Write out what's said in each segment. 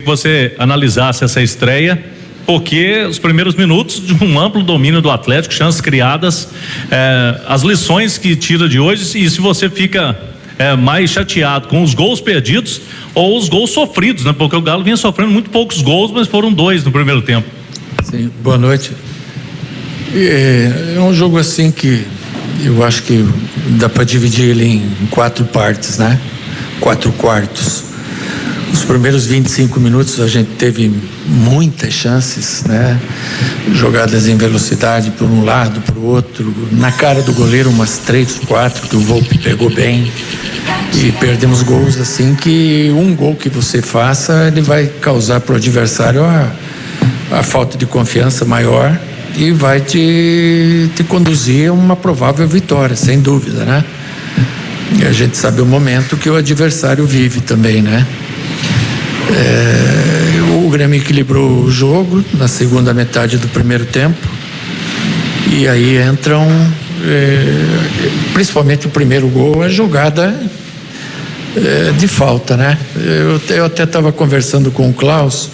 Você analisasse essa estreia, porque os primeiros minutos de um amplo domínio do Atlético, chances criadas, as lições que tira de hoje, e se você fica mais chateado com os gols perdidos ou os gols sofridos, né? Porque o Galo vinha sofrendo muito poucos gols, mas foram 2 no primeiro tempo. Sim, boa noite. É um jogo assim que eu acho que dá para dividir ele em 4 partes, né? 4 quartos. Os primeiros 25 minutos a gente teve muitas chances, né? Jogadas em velocidade por um lado, por outro, na cara do goleiro umas 3, 4 que o Volpi pegou bem, e perdemos gols assim que um gol que você faça ele vai causar para o adversário a falta de confiança maior e vai te conduzir a uma provável vitória, sem dúvida, né? E a gente sabe o momento que o adversário vive também, né? O Grêmio equilibrou o jogo na segunda metade do primeiro tempo, e aí entram principalmente o primeiro gol, a jogada de falta, né? Eu até estava conversando com o Klaus,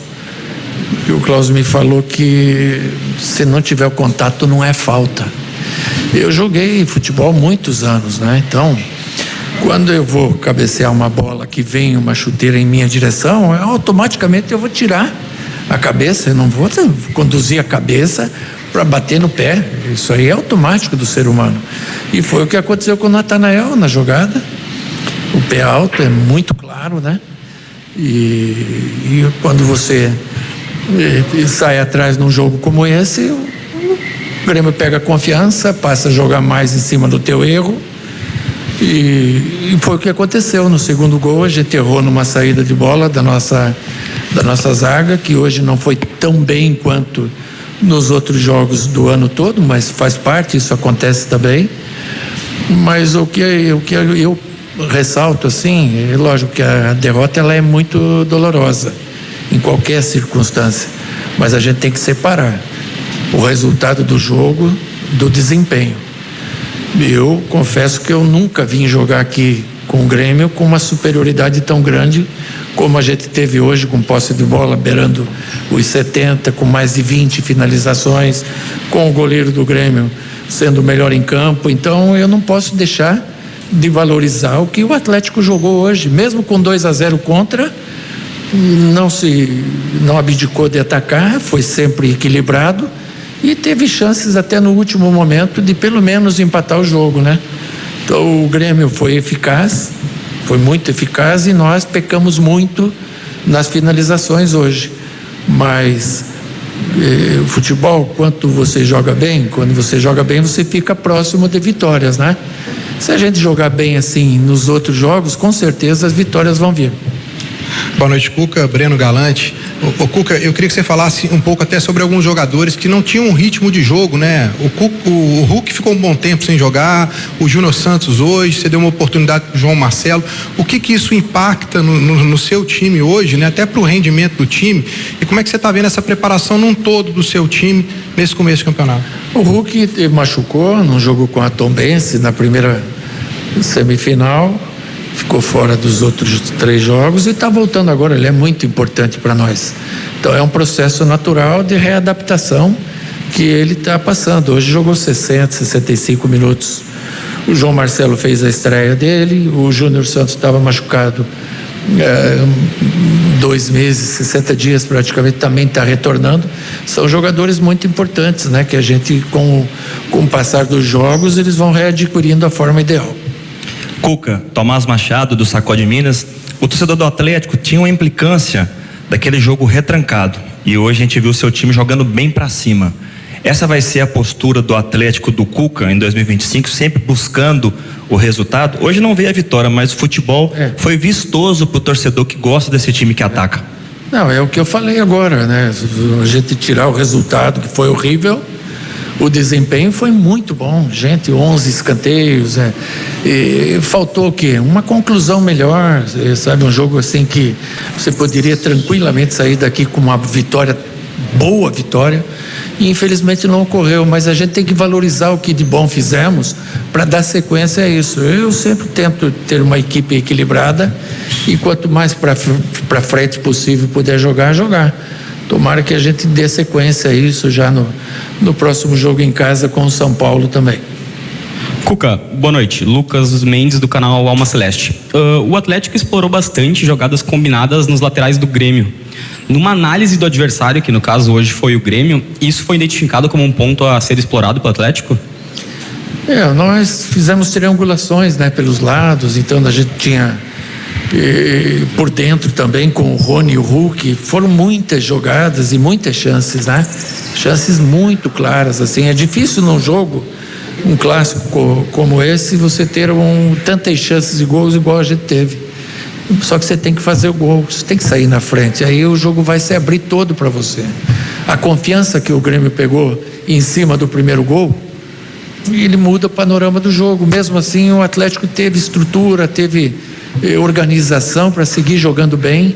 e o Klaus me falou que se não tiver o contato não é falta. Eu joguei futebol há muitos anos, né? Então, quando eu vou cabecear uma bola que vem uma chuteira em minha direção, automaticamente eu vou tirar a cabeça, eu não vou conduzir a cabeça para bater no pé. Isso aí é automático do ser humano. E foi o que aconteceu com o Natanael na jogada. O pé alto é muito claro, né? E quando você sai atrás num jogo como esse, o Grêmio pega confiança, passa a jogar mais em cima do teu erro. E foi o que aconteceu no segundo gol. A gente errou numa saída de bola da nossa zaga, que hoje não foi tão bem quanto nos outros jogos do ano todo, mas faz parte, isso acontece também. Mas o que eu ressalto assim, é lógico que a derrota ela é muito dolorosa em qualquer circunstância, mas a gente tem que separar o resultado do jogo do desempenho. Eu confesso que eu nunca vim jogar aqui com o Grêmio com uma superioridade tão grande como a gente teve hoje, com posse de bola beirando os 70, com mais de 20 finalizações, com o goleiro do Grêmio sendo o melhor em campo. Então eu não posso deixar de valorizar o que o Atlético jogou hoje, mesmo com 2-0 contra, não abdicou de atacar, foi sempre equilibrado e teve chances até no último momento de pelo menos empatar o jogo, né? Então o Grêmio foi eficaz, foi muito eficaz, e nós pecamos muito nas finalizações hoje. Mas o futebol, quando você joga bem, você fica próximo de vitórias, né? Se a gente jogar bem assim nos outros jogos, com certeza as vitórias vão vir. Boa noite, Cuca. Breno Galante. Ô Cuca, eu queria que você falasse um pouco até sobre alguns jogadores que não tinham um ritmo de jogo, né? O Hulk ficou um bom tempo sem jogar, o Júnior Santos hoje, você deu uma oportunidade pro João Marcelo. O que isso impacta no seu time hoje, né? Até pro rendimento do time, e como é que você tá vendo essa preparação num todo do seu time nesse começo de campeonato? O Hulk machucou, não jogou com a Tombense na primeira semifinal, ficou fora dos outros 3 jogos e está voltando agora. Ele é muito importante para nós. Então é um processo natural de readaptação que ele está passando. Hoje jogou 65 minutos. O João Marcelo fez a estreia dele. O Júnior Santos estava machucado 2 meses, 60 dias praticamente, também está retornando. São jogadores muito importantes, né? Que a gente, com o passar dos jogos, eles vão readquirindo a forma ideal. Cuca, Tomás Machado do Sacode Minas, o torcedor do Atlético tinha uma implicância daquele jogo retrancado, e hoje a gente viu o seu time jogando bem para cima. Essa vai ser a postura do Atlético do Cuca em 2025, sempre buscando o resultado? Hoje não veio a vitória, mas o futebol foi vistoso pro torcedor que gosta desse time que ataca. Não, é o que eu falei agora, né? A gente tirar o resultado, que foi horrível, o desempenho foi muito bom, gente, 11 escanteios, e faltou o quê? Uma conclusão melhor, sabe, um jogo assim que você poderia tranquilamente sair daqui com uma vitória boa vitória, e infelizmente não ocorreu, mas a gente tem que valorizar o que de bom fizemos para dar sequência a isso. Eu sempre tento ter uma equipe equilibrada, e quanto mais para frente possível puder jogar. Tomara que a gente dê sequência a isso já no próximo jogo em casa com o São Paulo também. Cuca, boa noite. Lucas Mendes, do canal Alma Celeste. O Atlético explorou bastante jogadas combinadas nos laterais do Grêmio. Numa análise do adversário, que no caso hoje foi o Grêmio, isso foi identificado como um ponto a ser explorado pelo Atlético? Nós fizemos triangulações, né, pelos lados, então a gente tinha por dentro também com o Rony e o Hulk. Foram muitas jogadas e muitas chances, né? Chances muito claras, assim. É difícil num jogo, um clássico como esse, você ter tantas chances de gols igual a gente teve. Só que você tem que fazer o gol, você tem que sair na frente, aí o jogo vai se abrir todo para você. A confiança que o Grêmio pegou em cima do primeiro gol, ele muda o panorama do jogo. Mesmo assim, o Atlético teve estrutura, teve organização para seguir jogando bem,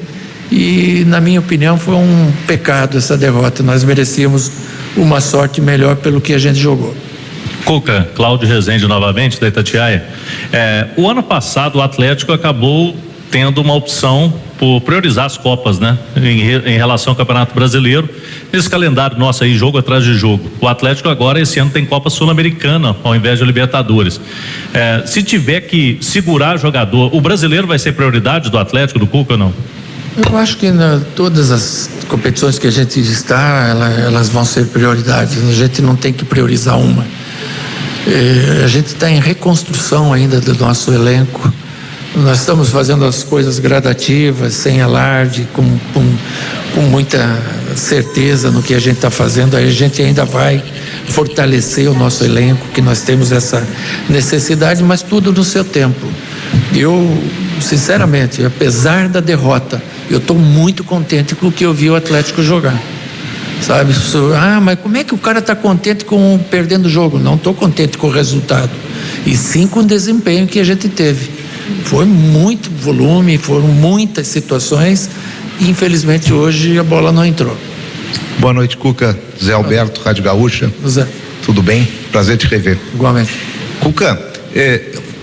e na minha opinião foi um pecado essa derrota. Nós merecíamos uma sorte melhor pelo que a gente jogou. Cuca, Cláudio Rezende novamente, da Itatiaia. O ano passado o Atlético acabou tendo uma opção por priorizar as Copas, né? Em relação ao Campeonato Brasileiro, esse calendário nosso aí, jogo atrás de jogo. O Atlético agora, esse ano, tem Copa Sul-Americana ao invés de Libertadores. Se tiver que segurar jogador, o brasileiro vai ser prioridade do Atlético, do Cuca ou não? Eu acho que todas as competições que a gente está, elas vão ser prioridades. A gente não tem que priorizar uma. A gente está em reconstrução ainda do nosso elenco. Nós estamos fazendo as coisas gradativas, sem alarde, com muita certeza no que a gente está fazendo. Aí a gente ainda vai fortalecer o nosso elenco, que nós temos essa necessidade, mas tudo no seu tempo. Eu, sinceramente, apesar da derrota, eu estou muito contente com o que eu vi o Atlético jogar. Sabe? Mas como é que o cara está contente com perdendo o jogo? Não estou contente com o resultado, e sim com o desempenho que a gente teve. Foi muito volume, foram muitas situações, e infelizmente hoje a bola não entrou. Boa noite, Cuca. Zé Alberto, Rádio Gaúcha. Zé. Tudo bem? Prazer te rever. Igualmente. Cuca,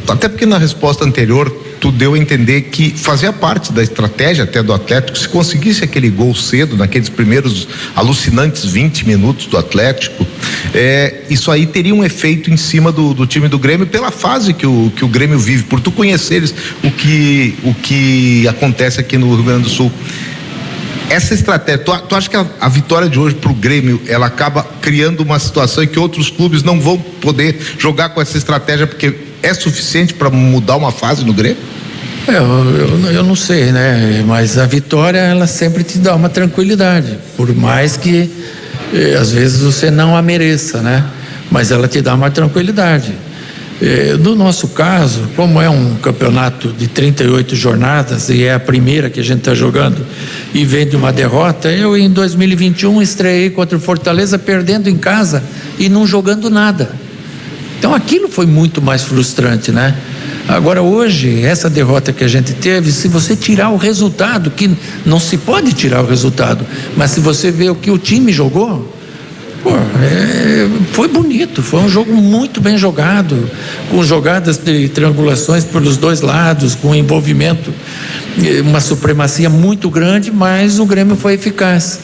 até porque na resposta anterior tu deu a entender que fazia parte da estratégia até do Atlético, se conseguisse aquele gol cedo, naqueles primeiros alucinantes 20 minutos do Atlético, isso aí teria um efeito em cima do time do Grêmio, pela fase que o Grêmio vive, por tu conheceres o que acontece aqui no Rio Grande do Sul. Essa estratégia, tu acha que a vitória de hoje pro Grêmio, ela acaba criando uma situação em que outros clubes não vão poder jogar com essa estratégia, porque é suficiente para mudar uma fase no Grêmio? Eu não sei, né? Mas a vitória, ela sempre te dá uma tranquilidade, por mais que às vezes você não a mereça, né? Mas ela te dá uma tranquilidade. No nosso caso, como é um campeonato de 38 jornadas e é a primeira que a gente está jogando e vem de uma derrota, eu em 2021 estreiei contra o Fortaleza perdendo em casa e não jogando nada. Então aquilo foi muito mais frustrante, né? Agora hoje, essa derrota que a gente teve, se você tirar o resultado, que não se pode tirar o resultado, mas se você vê o que o time jogou, foi bonito, foi um jogo muito bem jogado, com jogadas de triangulações pelos dois lados, com envolvimento, uma supremacia muito grande, mas o Grêmio foi eficaz.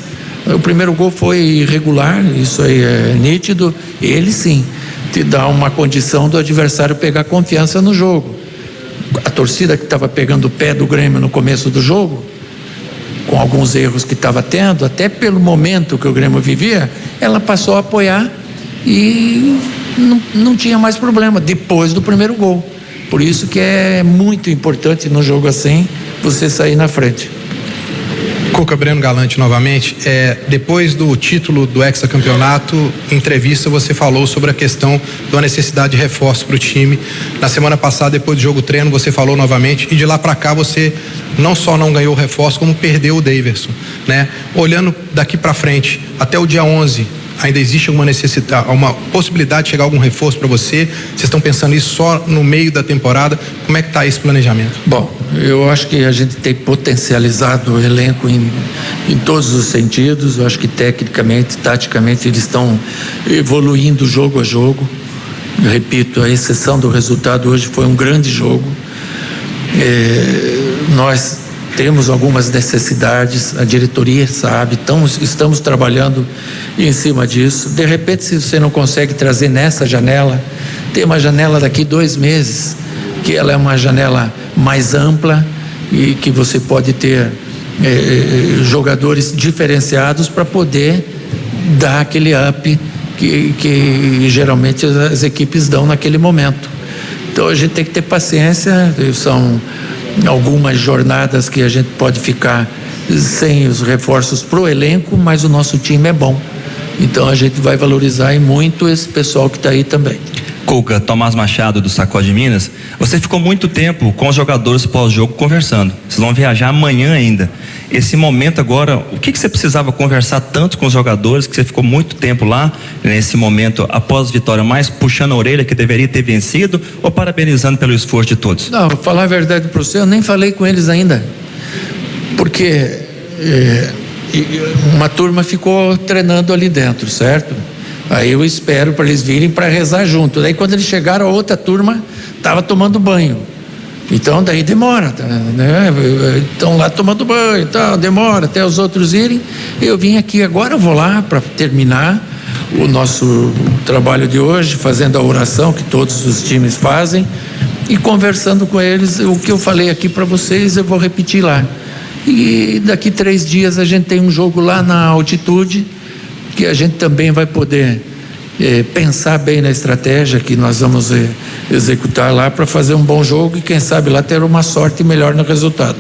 O primeiro gol foi irregular, isso aí é nítido, ele sim te dá uma condição do adversário pegar confiança no jogo. A torcida que estava pegando o pé do Grêmio no começo do jogo, com alguns erros que estava tendo, até pelo momento que o Grêmio vivia, ela passou a apoiar e não tinha mais problema depois do primeiro gol. Por isso que é muito importante no jogo assim você sair na frente. Cuca, Breno Galante novamente. Depois do título do hexacampeonato, em entrevista você falou sobre a questão da necessidade de reforço para o time. Na semana passada, depois do jogo treino, você falou novamente, e de lá para cá você não só não ganhou reforço, como perdeu o Daverson, né? Olhando daqui para frente, até o dia 11, Ainda existe alguma necessidade, uma possibilidade de chegar algum reforço para você? Vocês estão pensando isso só no meio da temporada? Como é que está esse planejamento? Bom, eu acho que a gente tem potencializado o elenco em todos os sentidos. Eu acho que tecnicamente, taticamente, eles estão evoluindo jogo a jogo. Eu repito, a exceção do resultado hoje foi um grande jogo. Nós temos algumas necessidades, a diretoria sabe, estamos trabalhando em cima disso. De repente, se você não consegue trazer nessa janela, tem uma janela daqui 2 meses, que ela é uma janela mais ampla e que você pode ter jogadores diferenciados para poder dar aquele up que geralmente as equipes dão naquele momento. Então a gente tem que ter paciência. São algumas jornadas que a gente pode ficar sem os reforços pro elenco, mas o nosso time é bom, então a gente vai valorizar muito esse pessoal que está aí também. Cuca, Tomás Machado do Sacode Minas, você ficou muito tempo com os jogadores pós-jogo conversando. Vocês vão viajar amanhã ainda. Esse momento agora, o que você precisava conversar tanto com os jogadores, que você ficou muito tempo lá, nesse momento após a vitória, mais puxando a orelha que deveria ter vencido ou parabenizando pelo esforço de todos? Não, vou falar a verdade para você, eu nem falei com eles ainda, porque uma turma ficou treinando ali dentro, certo? Aí eu espero para eles virem para rezar junto. Daí quando eles chegaram, a outra turma estava tomando banho. Então daí demora, né? Estão lá tomando banho, então demora até os outros irem. Eu vim aqui agora, eu vou lá para terminar o nosso trabalho de hoje, fazendo a oração que todos os times fazem e conversando com eles. O que eu falei aqui para vocês, eu vou repetir lá. E daqui 3 dias a gente tem um jogo lá na altitude, que a gente também vai poder pensar bem na estratégia que nós vamos executar lá para fazer um bom jogo e quem sabe lá ter uma sorte melhor no resultado.